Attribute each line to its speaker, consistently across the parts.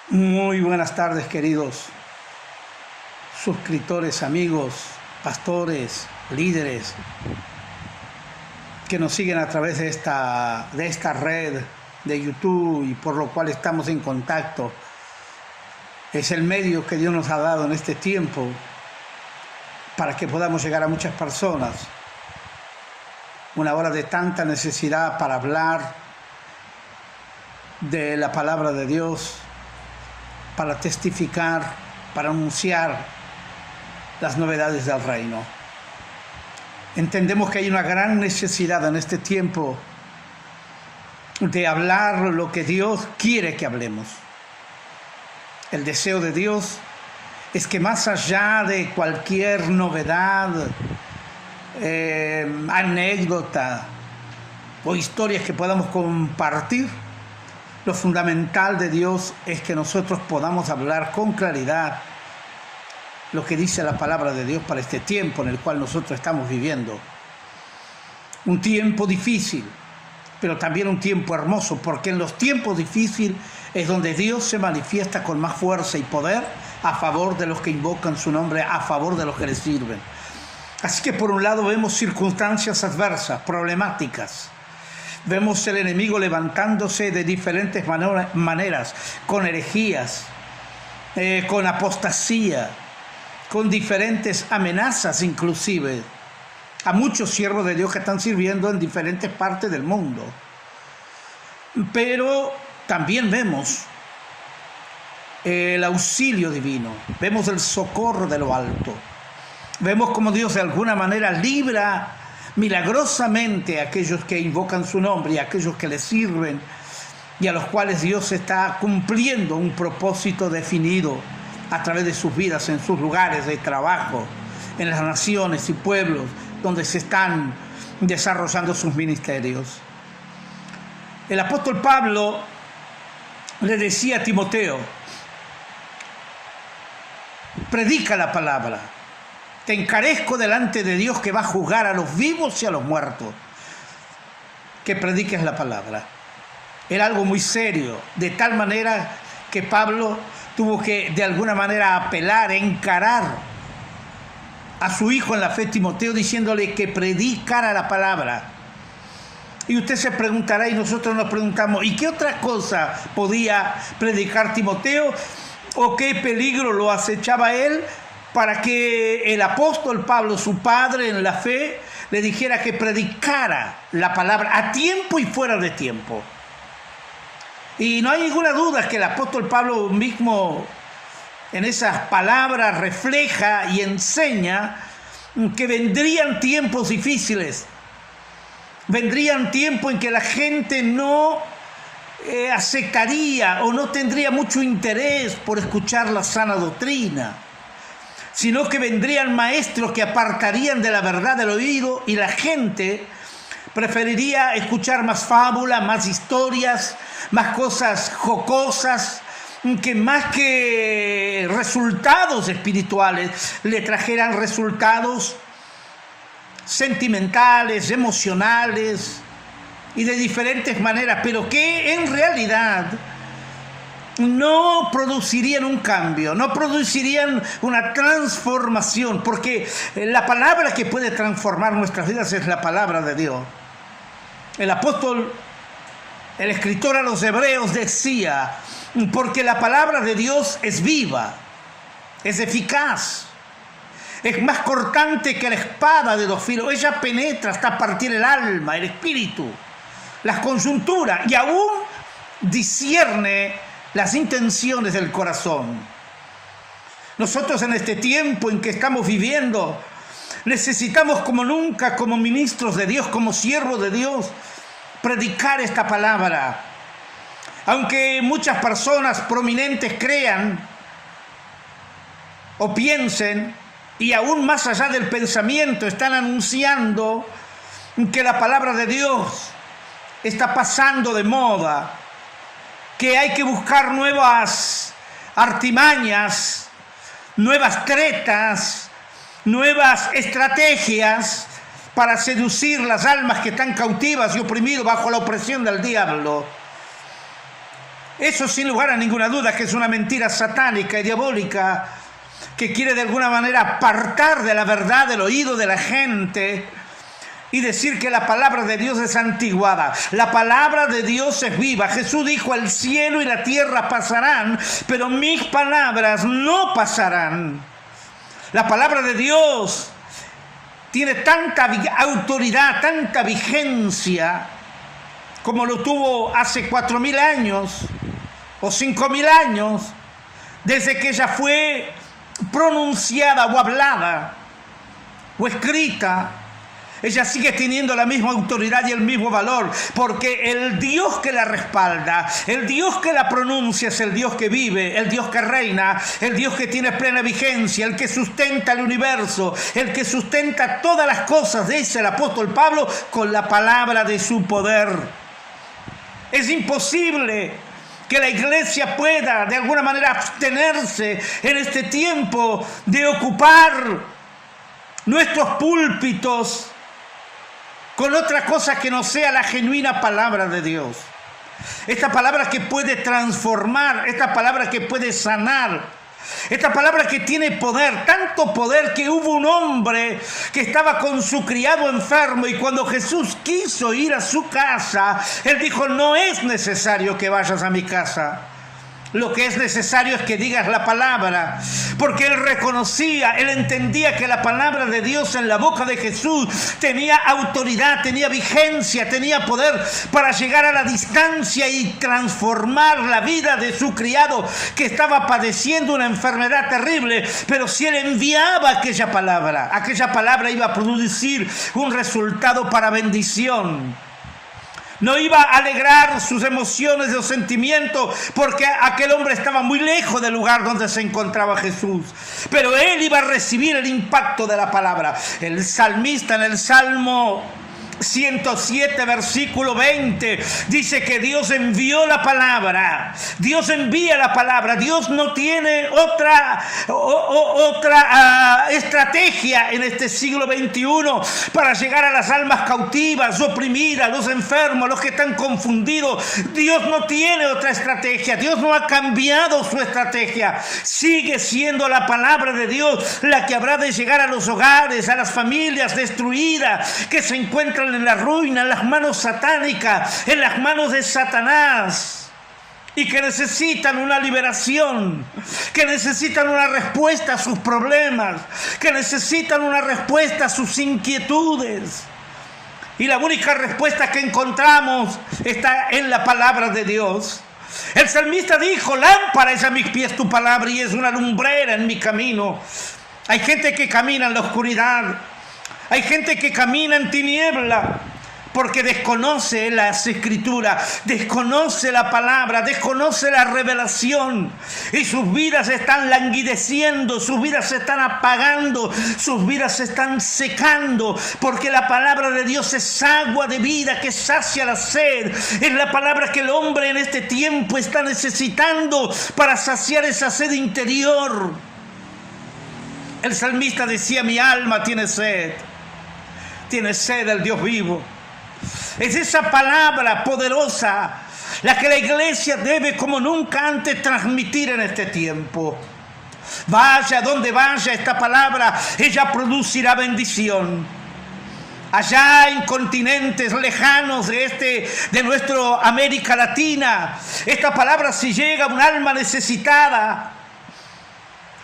Speaker 1: Muy buenas tardes, queridos suscriptores, amigos, pastores, líderes que nos siguen a través de esta red de YouTube y por lo cual estamos en contacto. Es el medio que Dios nos ha dado en este tiempo para que podamos llegar a muchas personas. Una hora de tanta necesidad para hablar de la palabra de Dios, para testificar, para anunciar las novedades del reino. Entendemos que hay una gran necesidad en este tiempo de hablar lo que Dios quiere que hablemos. El deseo de Dios es que más allá de cualquier novedad, anécdota o historias que podamos compartir, lo fundamental de Dios es que nosotros podamos hablar con claridad lo que dice la palabra de Dios para este tiempo en el cual nosotros estamos viviendo. Un tiempo difícil, pero también un tiempo hermoso, porque en los tiempos difíciles es donde Dios se manifiesta con más fuerza y poder a favor de los que invocan su nombre, a favor de los que le sirven. Así que por un lado vemos circunstancias adversas, problemáticas. Vemos el enemigo levantándose de diferentes maneras, con herejías, con apostasía, con diferentes amenazas inclusive, a muchos siervos de Dios que están sirviendo en diferentes partes del mundo. Pero también vemos el auxilio divino, vemos el socorro de lo alto, vemos como Dios de alguna manera libra milagrosamente a aquellos que invocan su nombre y a aquellos que le sirven y a los cuales Dios está cumpliendo un propósito definido a través de sus vidas, en sus lugares de trabajo, en las naciones y pueblos donde se están desarrollando sus ministerios. El apóstol Pablo le decía a Timoteo: predica la palabra. Te encarezco delante de Dios que va a juzgar a los vivos y a los muertos, que prediques la palabra. Era algo muy serio, de tal manera que Pablo tuvo que de alguna manera apelar, encarar a su hijo en la fe, Timoteo, diciéndole que predicara la palabra. Y usted se preguntará, y nosotros nos preguntamos, ¿y qué otra cosa podía predicar Timoteo? ¿O qué peligro lo acechaba a él para que el apóstol Pablo, su padre en la fe, le dijera que predicara la palabra a tiempo y fuera de tiempo? Y no hay ninguna duda que el apóstol Pablo mismo en esas palabras refleja y enseña que vendrían tiempos difíciles, vendrían tiempos en que la gente no aceptaría o no tendría mucho interés por escuchar la sana doctrina, sino que vendrían maestros que apartarían de la verdad del oído y la gente preferiría escuchar más fábulas, más historias, más cosas jocosas, que más que resultados espirituales le trajeran resultados sentimentales, emocionales y de diferentes maneras, pero que en realidad no producirían un cambio, no producirían una transformación, porque la palabra que puede transformar nuestras vidas es la palabra de Dios. El apóstol, el escritor a los Hebreos decía: porque la palabra de Dios es viva, es eficaz, es más cortante que la espada de dos filos. Ella penetra hasta partir el alma, el espíritu, las coyunturas y aún discierne las intenciones del corazón. Nosotros en este tiempo en que estamos viviendo necesitamos como nunca, como ministros de Dios, como siervos de Dios, predicar esta palabra. Aunque muchas personas prominentes crean o piensen, y aún más allá del pensamiento, están anunciando que la palabra de Dios está pasando de moda, que hay que buscar nuevas artimañas, nuevas tretas, nuevas estrategias para seducir las almas que están cautivas y oprimidas bajo la opresión del diablo. Eso sin lugar a ninguna duda que es una mentira satánica y diabólica que quiere de alguna manera apartar de la verdad el oído de la gente y decir que la palabra de Dios es antiguada. La palabra de Dios es viva. Jesús dijo: el cielo y la tierra pasarán, pero mis palabras no pasarán. La palabra de Dios tiene tanta autoridad, tanta vigencia, como lo tuvo hace 4.000 años o 5.000 años, desde que ella fue pronunciada o hablada o escrita. Ella sigue teniendo la misma autoridad y el mismo valor, porque el Dios que la respalda, el Dios que la pronuncia es el Dios que vive, el Dios que reina, el Dios que tiene plena vigencia, el que sustenta el universo, el que sustenta todas las cosas, dice el apóstol Pablo, con la palabra de su poder. Es imposible que la iglesia pueda de alguna manera abstenerse en este tiempo de ocupar nuestros púlpitos con otra cosa que no sea la genuina palabra de Dios. Esta palabra que puede transformar, esta palabra que puede sanar, esta palabra que tiene poder, tanto poder que hubo un hombre que estaba con su criado enfermo y cuando Jesús quiso ir a su casa, él dijo: no es necesario que vayas a mi casa. Lo que es necesario es que digas la palabra, porque él reconocía, él entendía que la palabra de Dios en la boca de Jesús tenía autoridad, tenía vigencia, tenía poder para llegar a la distancia y transformar la vida de su criado que estaba padeciendo una enfermedad terrible. Pero si él enviaba aquella palabra iba a producir un resultado para bendición. No iba a alegrar sus emociones y los sentimientos porque aquel hombre estaba muy lejos del lugar donde se encontraba Jesús. Pero él iba a recibir el impacto de la palabra. El salmista en el Salmo 107, versículo 20, dice que Dios envió la palabra. Dios envía la palabra. Dios no tiene otra estrategia en este siglo XXI para llegar a las almas cautivas, oprimidas, los enfermos, los que están confundidos. Dios no tiene otra estrategia. Dios no ha cambiado su estrategia. Sigue siendo la palabra de Dios la que habrá de llegar a los hogares, a las familias destruidas que se encuentran en la ruina, en las manos satánicas, en las manos de Satanás, y que necesitan una liberación, que necesitan una respuesta a sus problemas, que necesitan una respuesta a sus inquietudes. Y la única respuesta que encontramos está en la palabra de Dios. El salmista dijo: lámpara es a mis pies tu palabra y es una lumbrera en mi camino. Hay gente que camina en la oscuridad. Hay gente que camina en tiniebla porque desconoce las escrituras, desconoce la palabra, desconoce la revelación y sus vidas están languideciendo, sus vidas se están apagando, sus vidas se están secando, porque la palabra de Dios es agua de vida que sacia la sed. Es la palabra que el hombre en este tiempo está necesitando para saciar esa sed interior. El salmista decía: mi alma tiene sed del Dios vivo. Es esa palabra poderosa la que la iglesia debe como nunca antes transmitir en este tiempo. Vaya donde vaya esta palabra, ella producirá bendición. Allá en continentes lejanos de nuestra América Latina, esta palabra si llega a un alma necesitada,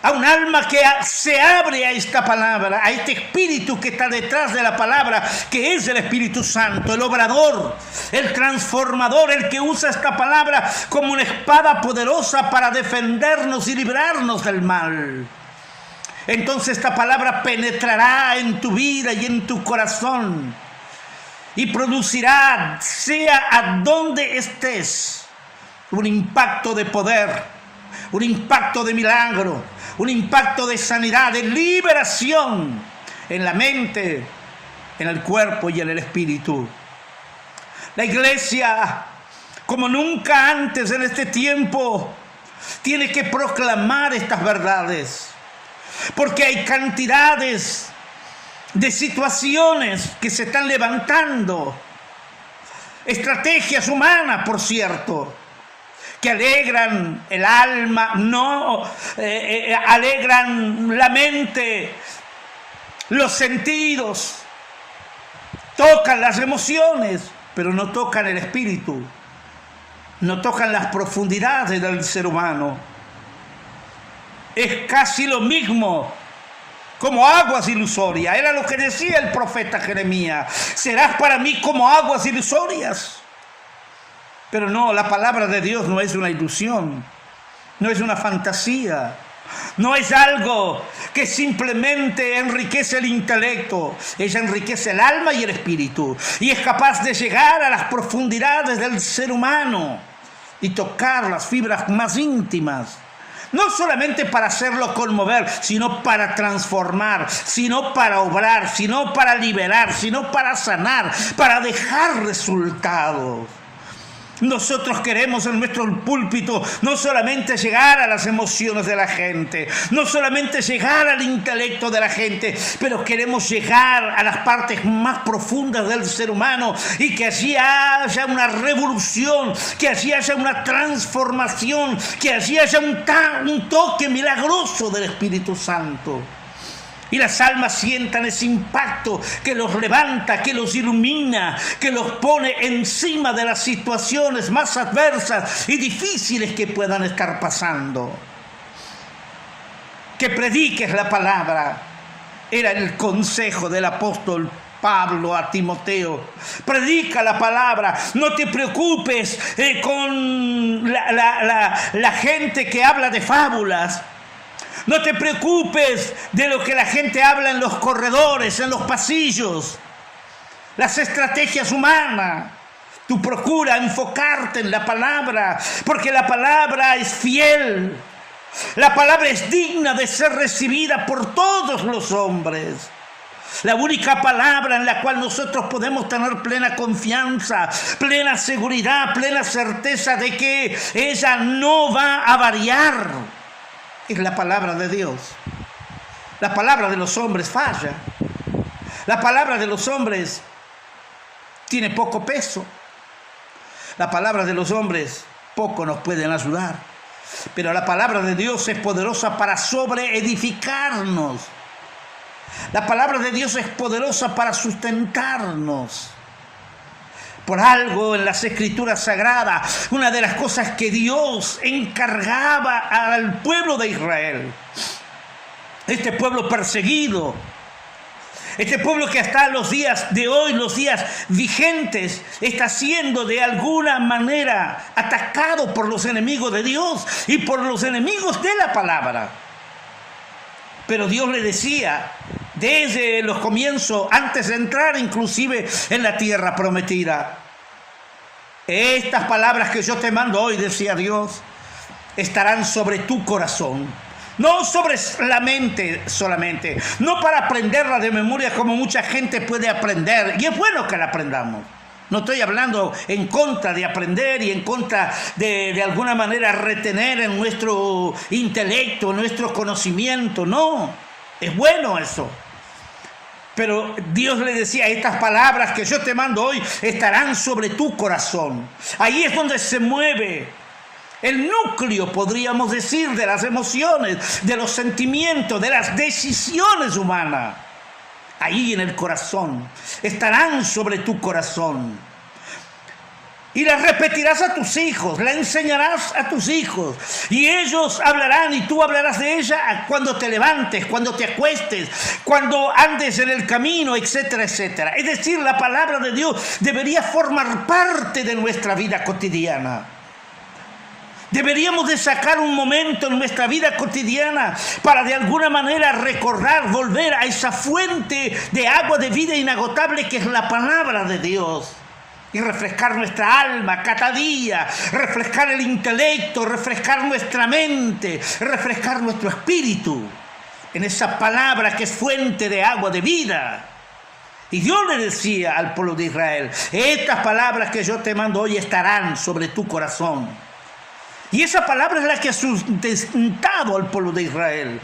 Speaker 1: a un alma que se abre a esta palabra, a este espíritu que está detrás de la palabra, que es el Espíritu Santo, el obrador, el transformador, el que usa esta palabra como una espada poderosa para defendernos y librarnos del mal. Entonces esta palabra penetrará en tu vida y en tu corazón y producirá, sea a donde estés, un impacto de poder, un impacto de milagro, un impacto de sanidad, de liberación en la mente, en el cuerpo y en el espíritu. La iglesia, como nunca antes en este tiempo, tiene que proclamar estas verdades, porque hay cantidades de situaciones que se están levantando, estrategias humanas, por cierto, que alegran el alma, no alegran la mente, los sentidos, tocan las emociones, pero no tocan el espíritu, no tocan las profundidades del ser humano. Es casi lo mismo, como aguas ilusorias. Era lo que decía el profeta Jeremías: serás para mí como aguas ilusorias. Pero no, la palabra de Dios no es una ilusión, no es una fantasía, no es algo que simplemente enriquece el intelecto. Ella enriquece el alma y el espíritu, y es capaz de llegar a las profundidades del ser humano y tocar las fibras más íntimas. No solamente para hacerlo conmover, sino para transformar, sino para obrar, sino para liberar, sino para sanar, para dejar resultados. Nosotros queremos en nuestro púlpito no solamente llegar a las emociones de la gente, no solamente llegar al intelecto de la gente, pero queremos llegar a las partes más profundas del ser humano, y que allí haya una revolución, que allí haya una transformación, que allí haya un toque milagroso del Espíritu Santo. Y las almas sientan ese impacto que los levanta, que los ilumina, que los pone encima de las situaciones más adversas y difíciles que puedan estar pasando. Que prediques la palabra era el consejo del apóstol Pablo a Timoteo. Predica la palabra, no te preocupes con la gente que habla de fábulas. No te preocupes de lo que la gente habla en los corredores, en los pasillos, las estrategias humanas. Tú procura enfocarte en la palabra, porque la palabra es fiel. La palabra es digna de ser recibida por todos los hombres. La única palabra en la cual nosotros podemos tener plena confianza, plena seguridad, plena certeza de que ella no va a variar, es la palabra de Dios. La palabra de los hombres falla. La palabra de los hombres tiene poco peso. La palabra de los hombres poco nos pueden ayudar. Pero la palabra de Dios es poderosa para sobreedificarnos. La palabra de Dios es poderosa para sustentarnos. Por algo en las Escrituras Sagradas, una de las cosas que Dios encargaba al pueblo de Israel, este pueblo perseguido, este pueblo que hasta los días de hoy, los días vigentes, está siendo de alguna manera atacado por los enemigos de Dios y por los enemigos de la palabra. Pero Dios le decía desde los comienzos, antes de entrar inclusive en la tierra prometida: estas palabras que yo te mando hoy, decía Dios, estarán sobre tu corazón. No sobre la mente solamente, no para aprenderla de memoria como mucha gente puede aprender, y es bueno que la aprendamos. No estoy hablando en contra de aprender y en contra de alguna manera retener en nuestro intelecto, en nuestro conocimiento, no, es bueno eso. Pero Dios le decía: estas palabras que yo te mando hoy estarán sobre tu corazón. Ahí es donde se mueve el núcleo, podríamos decir, de las emociones, de los sentimientos, de las decisiones humanas. Ahí en el corazón, estarán sobre tu corazón. Y la repetirás a tus hijos, la enseñarás a tus hijos, y ellos hablarán y tú hablarás de ella cuando te levantes, cuando te acuestes, cuando andes en el camino, etcétera, etcétera. Es decir, la palabra de Dios debería formar parte de nuestra vida cotidiana. Deberíamos de sacar un momento en nuestra vida cotidiana para de alguna manera recordar, volver a esa fuente de agua de vida inagotable que es la palabra de Dios. Y refrescar nuestra alma cada día, refrescar el intelecto, refrescar nuestra mente, refrescar nuestro espíritu en esa palabra que es fuente de agua de vida. Y Dios le decía al pueblo de Israel: estas palabras que yo te mando hoy estarán sobre tu corazón. Y esa palabra es la que ha sustentado al pueblo de Israel.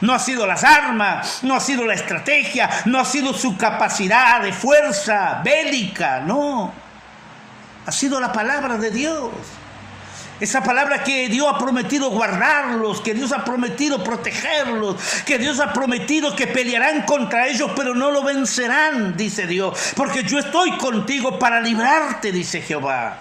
Speaker 1: No ha sido las armas, no ha sido la estrategia, no ha sido su capacidad de fuerza bélica, no. Ha sido la palabra de Dios. Esa palabra que Dios ha prometido guardarlos, que Dios ha prometido protegerlos, que Dios ha prometido que pelearán contra ellos, pero no lo vencerán, dice Dios. Porque yo estoy contigo para librarte, dice Jehová.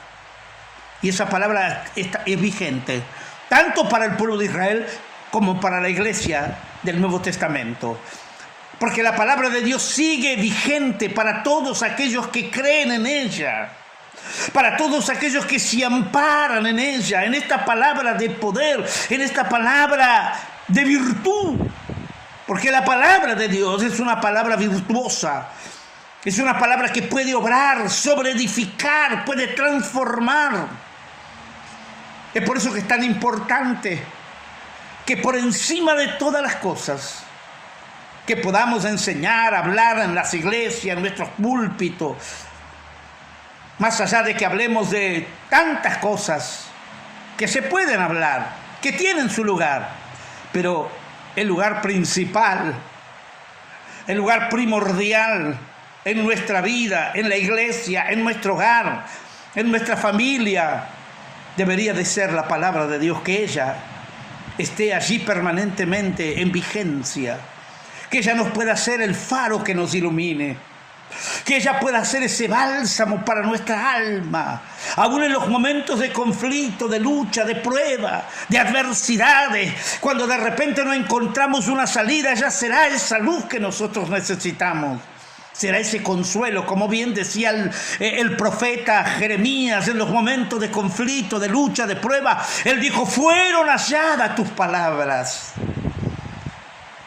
Speaker 1: Y esa palabra es vigente, tanto para el pueblo de Israel como para la iglesia del Nuevo Testamento. Porque la palabra de Dios sigue vigente para todos aquellos que creen en ella. Para todos aquellos que se amparan en ella, en esta palabra de poder, en esta palabra de virtud. Porque la palabra de Dios es una palabra virtuosa, es una palabra que puede obrar, sobreedificar, puede transformar. Es por eso que es tan importante que por encima de todas las cosas, que podamos enseñar, hablar en las iglesias, en nuestros púlpitos, más allá de que hablemos de tantas cosas que se pueden hablar, que tienen su lugar, pero el lugar principal, el lugar primordial en nuestra vida, en la iglesia, en nuestro hogar, en nuestra familia, debería de ser la palabra de Dios, que ella esté allí permanentemente en vigencia, que ella nos pueda ser el faro que nos ilumine, que ella pueda ser ese bálsamo para nuestra alma, aún en los momentos de conflicto, de lucha, de prueba, de adversidades. Cuando de repente no encontramos una salida, ella será esa luz que nosotros necesitamos. Será ese consuelo, como bien decía el profeta Jeremías, en los momentos de conflicto, de lucha, de prueba. Él dijo: fueron halladas tus palabras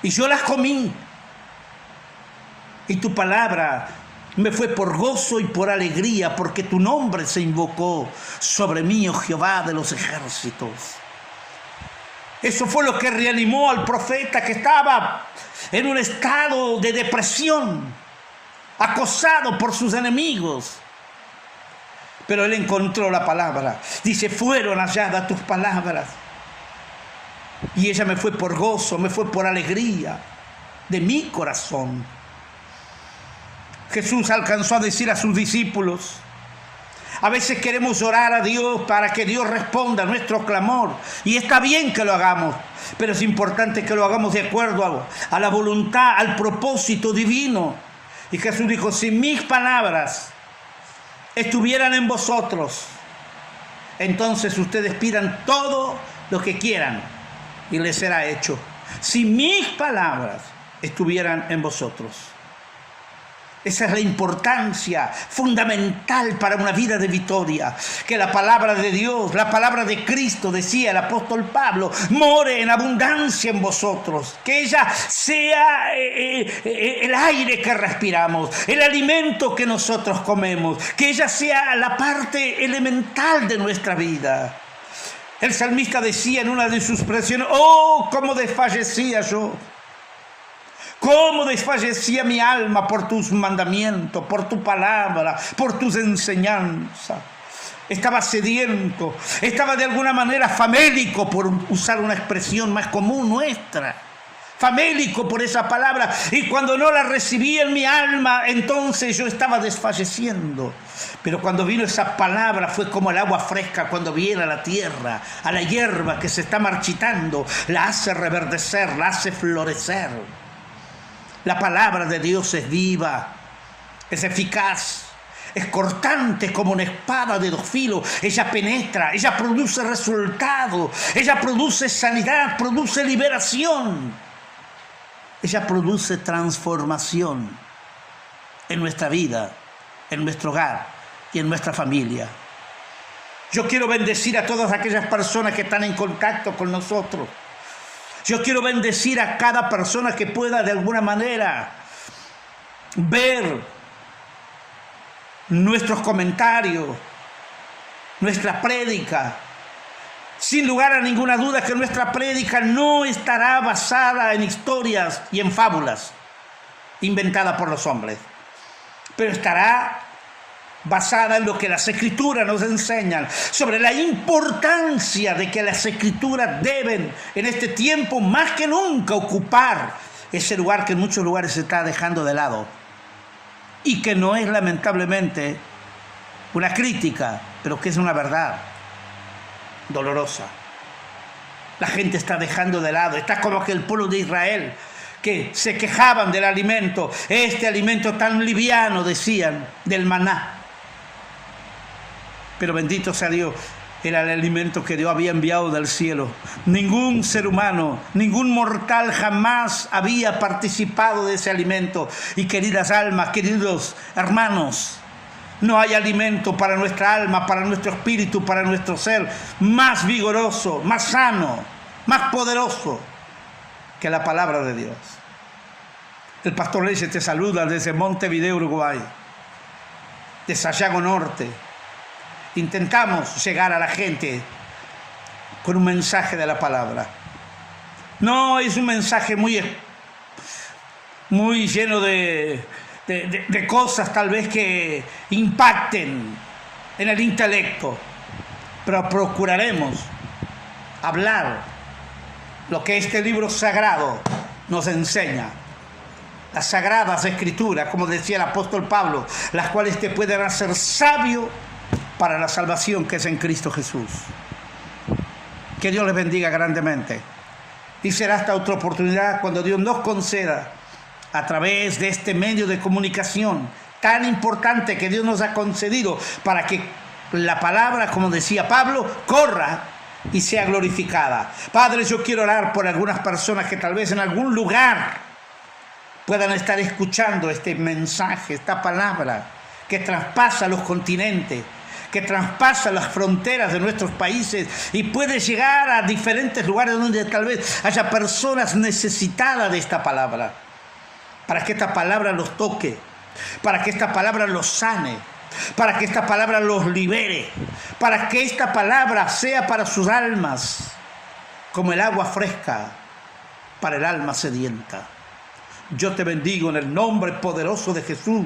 Speaker 1: y yo las comí. Y tu palabra me fue por gozo y por alegría, porque tu nombre se invocó sobre mí, oh Jehová de los ejércitos. Eso fue lo que reanimó al profeta, que estaba en un estado de depresión, acosado por sus enemigos. Pero él encontró la palabra. Dice: fueron halladas tus palabras. Y ella me fue por gozo, me fue por alegría de mi corazón. Jesús alcanzó a decir a sus discípulos: a veces queremos orar a Dios para que Dios responda a nuestro clamor, y está bien que lo hagamos, pero es importante que lo hagamos de acuerdo a la voluntad, al propósito divino. Y Jesús dijo: si mis palabras estuvieran en vosotros, entonces ustedes pidan todo lo que quieran y les será hecho. Si mis palabras estuvieran en vosotros. Esa es la importancia fundamental para una vida de victoria. Que la palabra de Dios, la palabra de Cristo, decía el apóstol Pablo, more en abundancia en vosotros. Que ella sea el aire que respiramos, el alimento que nosotros comemos. Que ella sea la parte elemental de nuestra vida. El salmista decía en una de sus expresiones: oh, cómo desfallecía yo. Cómo desfallecía mi alma por tus mandamientos, por tu palabra, por tus enseñanzas. Estaba sediento, estaba de alguna manera famélico, por usar una expresión más común nuestra. Famélico por esa palabra. Y cuando no la recibí en mi alma, entonces yo estaba desfalleciendo. Pero cuando vino esa palabra, fue como el agua fresca cuando viene a la tierra, a la hierba que se está marchitando, la hace reverdecer, la hace florecer. La palabra de Dios es viva, es eficaz, es cortante como una espada de dos filos. Ella penetra, ella produce resultado, ella produce sanidad, produce liberación. Ella produce transformación en nuestra vida, en nuestro hogar y en nuestra familia. Yo quiero bendecir a todas aquellas personas que están en contacto con nosotros. Yo quiero bendecir a cada persona que pueda de alguna manera ver nuestros comentarios, nuestra prédica. Sin lugar a ninguna duda que nuestra prédica no estará basada en historias y en fábulas inventadas por los hombres, pero estará basada en lo que las Escrituras nos enseñan, sobre la importancia de que las Escrituras deben, en este tiempo más que nunca, ocupar ese lugar que en muchos lugares se está dejando de lado, y que no es lamentablemente una crítica, pero que es una verdad. dolorosa. La gente está dejando de lado, está como que el pueblo de Israel, que se quejaban del alimento, este alimento tan liviano, decían, del maná. Pero bendito sea Dios, era el alimento que Dios había enviado del cielo. Ningún ser humano, ningún mortal jamás había participado de ese alimento. Y queridas almas, queridos hermanos, no hay alimento para nuestra alma, para nuestro espíritu, para nuestro ser más vigoroso, más sano, más poderoso que la palabra de Dios. El pastor Reyes te saluda desde Montevideo, Uruguay, de Sayago Norte. Intentamos llegar a la gente con un mensaje de la palabra. No es un mensaje muy lleno de cosas tal vez que impacten en el intelecto, pero procuraremos hablar lo que este libro sagrado nos enseña. Las sagradas escrituras, como decía el apóstol Pablo, las cuales te pueden hacer sabio para la salvación que es en Cristo Jesús. Que Dios les bendiga grandemente. Y será hasta otra oportunidad cuando Dios nos conceda, a través de este medio de comunicación tan importante que Dios nos ha concedido, para que la palabra, como decía Pablo, corra y sea glorificada. Padre, yo quiero orar por algunas personas que tal vez en algún lugar puedan estar escuchando este mensaje, esta palabra que traspasa los continentes, que traspasa las fronteras de nuestros países y puede llegar a diferentes lugares donde tal vez haya personas necesitadas de esta palabra. Para que esta palabra los toque, para que esta palabra los sane, para que esta palabra los libere, para que esta palabra sea para sus almas como el agua fresca para el alma sedienta. Yo te bendigo en el nombre poderoso de Jesús,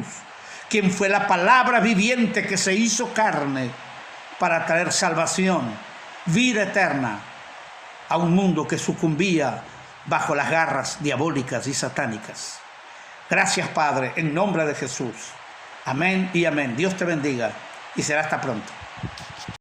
Speaker 1: quien fue la palabra viviente que se hizo carne para traer salvación, vida eterna a un mundo que sucumbía bajo las garras diabólicas y satánicas. Gracias, Padre, en nombre de Jesús. Amén y amén. Dios te bendiga y será hasta pronto.